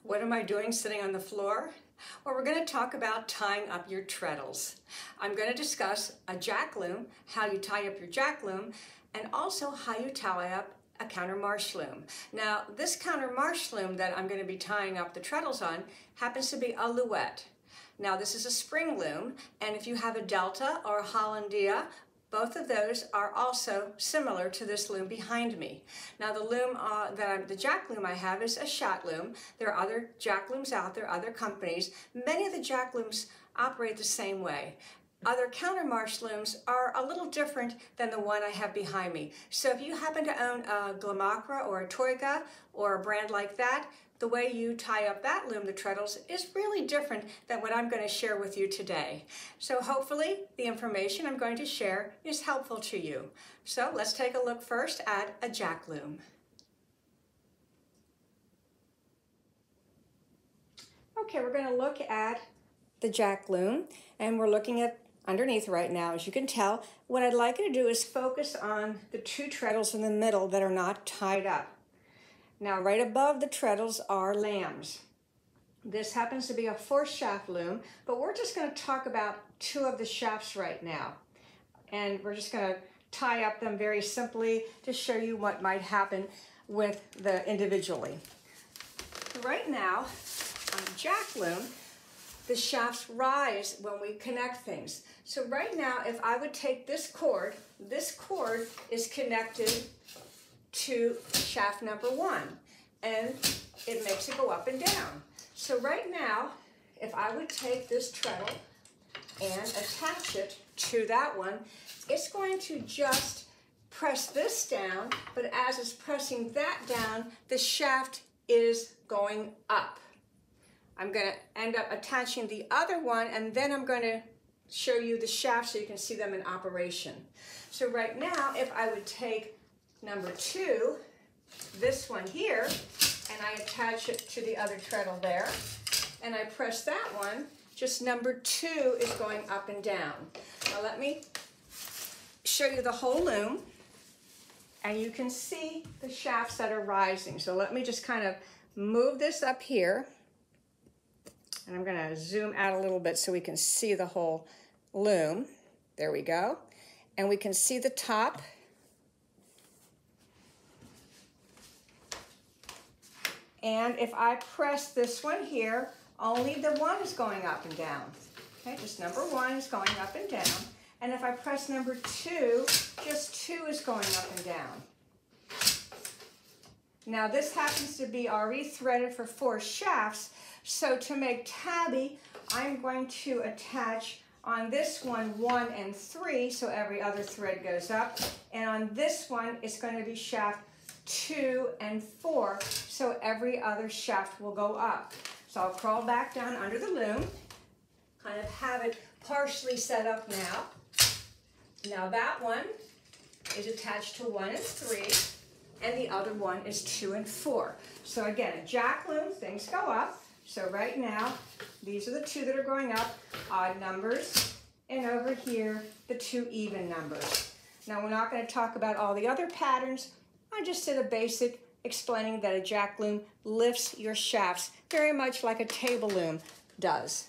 What am I doing sitting on the floor? Well, we're going to talk about tying up your treadles. I'm going to discuss a jack loom, how you tie up your jack loom, and also how you tie up a countermarche loom. Now, this countermarche loom that I'm going to be tying up the treadles on happens to be a louette. Now, this is a spring loom, and if you have a Delta or a Hollandia, both of those are also similar to this loom behind me. Now the loom, the jack loom I have is a shot loom. There are other jack looms out there, other companies. Many of the jack looms operate the same way. Other countermarche looms are a little different than the one I have behind me. So if you happen to own a Glamacra or a Troika or a brand like that, the way you tie up that loom, the treadles, is really different than what I'm going to share with you today. So hopefully the information I'm going to share is helpful to you. So let's take a look first at a jack loom. Okay, we're going to look at the jack loom, and we're looking at underneath right now. As you can tell, what I'd like you to do is focus on the two treadles in the middle that are not tied up. Now, right above the treadles are lambs. This happens to be a 4-shaft loom, but we're just going to talk about 2 of the shafts right now. And we're just going to tie up them very simply to show you what might happen with the individually. Right now, on the jack loom, the shafts rise when we connect things. So right now, if I would take this cord is connected to shaft number 1, and it makes it go up and down. So right now, if I would take this treadle and attach it to that one, it's going to just press this down, but as it's pressing that down, the shaft is going up. I'm going to end up attaching the other one, and then I'm going to show you the shaft so you can see them in operation. So right now, if I would take number 2, this one here, and I attach it to the other treadle there, and I press that one, just number 2 is going up and down. Now let me show you the whole loom, and you can see the shafts that are rising. So let me just kind of move this up here, and I'm going to zoom out a little bit so we can see the whole loom. There we go. And we can see the top. And if I press this one here, only the 1 is going up and down. Okay, just number 1 is going up and down. And if I press number 2, just 2 is going up and down. Now this happens to be already threaded for 4 shafts, so to make tabby, I'm going to attach on this one 1 and 3, so every other thread goes up. And on this one, it's going to be shaft 2 and 4, so every other shaft will go up. So I'll crawl back down under the loom, kind of have it partially set up now. Now that one is attached to 1 and 3, and the other one is 2 and 4. So again, a jack loom, things go up. So right now, these are the 2 that are going up, odd numbers, and over here, the 2 even numbers. Now we're not going to talk about all the other patterns. I just did a basic explaining that a jack loom lifts your shafts very much like a table loom does.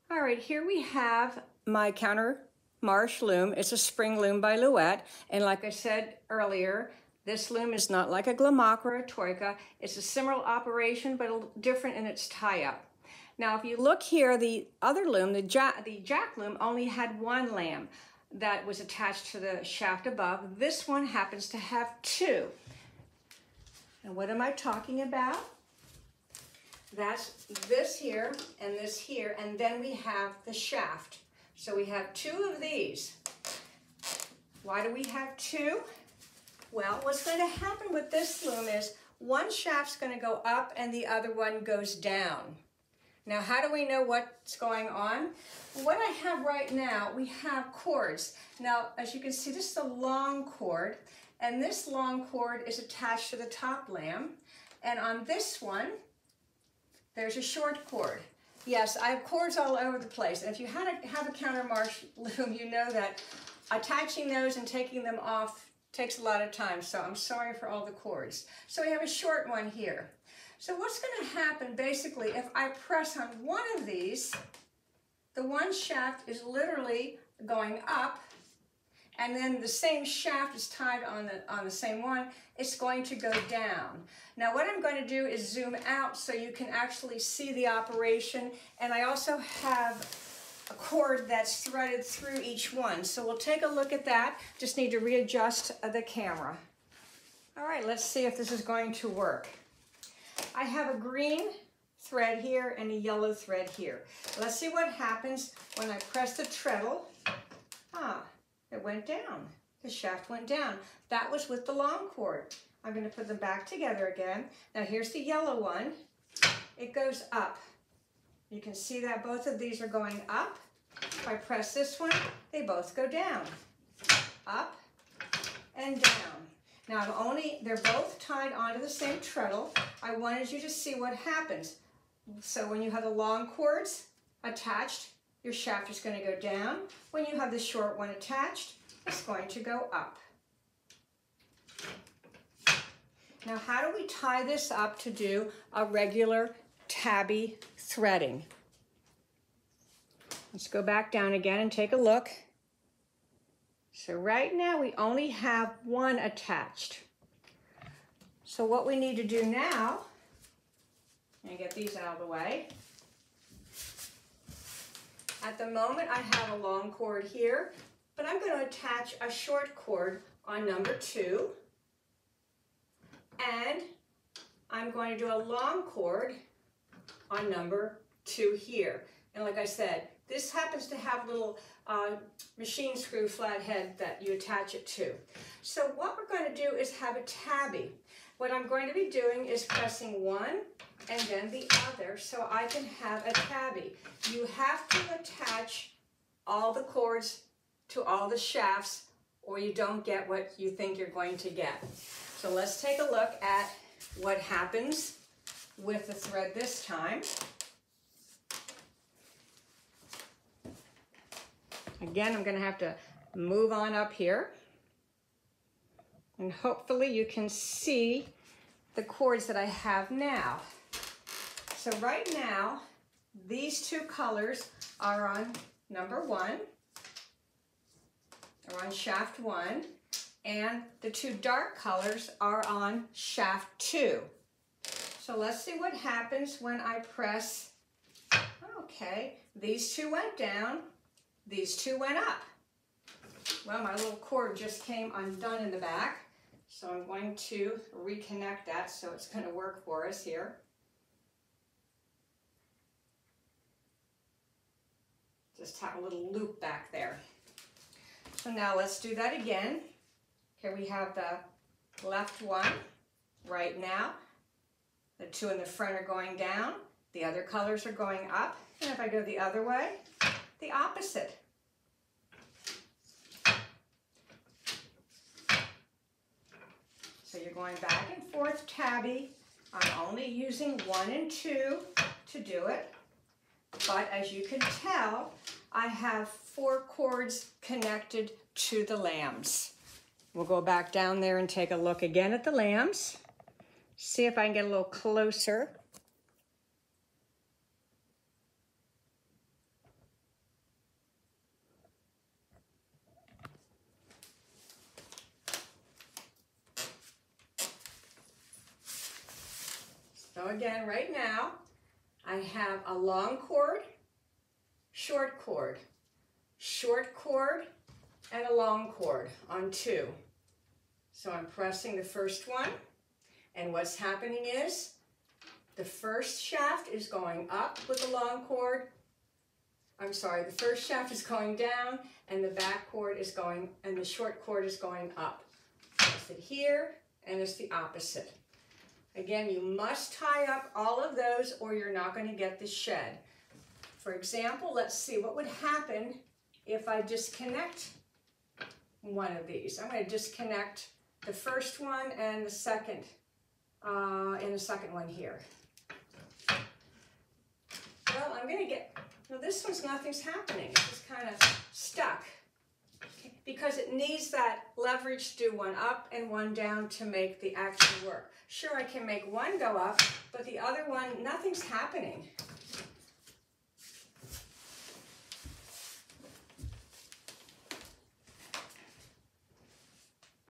All right, here we have my countermarche loom. It's a spring loom by Louette, and like I said earlier, this loom is not like a Glamacra or a Troika. It's a similar operation, but different in its tie-up. Now, if you look here, the other loom, the jack loom, only had 1 lamb that was attached to the shaft above. This one happens to have 2. And what am I talking about? That's this here, and then we have the shaft. So we have 2 of these. Why do we have 2? Well, what's going to happen with this loom is one shaft's going to go up and the other one goes down. Now, how do we know what's going on? What I have right now, we have cords. Now, as you can see, this is a long cord, and this long cord is attached to the top lamb. And on this one, there's a short cord. Yes, I have cords all over the place. And if you have a countermarche loom, you know that attaching those and taking them off Takes a lot of time, so I'm sorry for all the cords. So we have a short one here. So what's going to happen basically if I press on one of these, the one shaft is literally going up, and then the same shaft is tied on the same one, it's going to go down. Now what I'm going to do is zoom out so you can actually see the operation, and I also have a cord that's threaded through each one. So we'll take a look at that. Just need to readjust the camera. All right, let's see if this is going to work. I have a green thread here and a yellow thread here. Let's see what happens when I press the treadle. It went down. The shaft went down. That was with the long cord. I'm going to put them back together again. Now here's the yellow one. It goes up. You can see that both of these are going up. If I press this one, they both go down. Up and down. Now they're both tied onto the same treadle. I wanted you to see what happens. So when you have the long cords attached, your shaft is going to go down. When you have the short one attached, it's going to go up. Now how do we tie this up to do a regular tabby threading? Let's go back down again and take a look. So right now we only have one attached. So what we need to do now, and get these out of the way. At the moment I have a long cord here, but I'm going to attach a short cord on number 2. And I'm going to do a long cord on number 2 here. And like I said, this happens to have a little machine screw flathead that you attach it to. So what we're going to do is have a tabby. What I'm going to be doing is pressing one and then the other so I can have a tabby. You have to attach all the cords to all the shafts or you don't get what you think you're going to get. So let's take a look at what happens with the thread this time. Again, I'm going to have to move on up here. And hopefully you can see the cords that I have now. So right now, these two colors are on number 1, or on shaft 1, and the two dark colors are on shaft 2. So let's see what happens when I press. Okay, these two went down, these two went up. Well, my little cord just came undone in the back, so I'm going to reconnect that so it's going to work for us here. Just have a little loop back there. So now let's do that again. Here we have the left one right now. The two in the front are going down. The other colors are going up. And if I go the other way, the opposite. So you're going back and forth tabby. I'm only using 1 and 2 to do it. But as you can tell, I have 4 cords connected to the lambs. We'll go back down there and take a look again at the lambs. See if I can get a little closer. So again, right now, I have a long cord, short cord, and a long cord on 2. So I'm pressing the first one, and what's happening is the first shaft is going up with the long cord. I'm sorry, the first shaft is going down, and the back cord is going, and the short cord is going up. Press it here, and it's the opposite. Again, you must tie up all of those or you're not going to get the shed. For example, let's see what would happen if I disconnect one of these. I'm going to disconnect the first one and the second one here. Well, I'm going to get, well, this one's nothing's happening. It's just kind of stuck. Okay. because it needs that leverage to do one up and one down to make the action work. Sure, I can make one go up, but the other one, nothing's happening.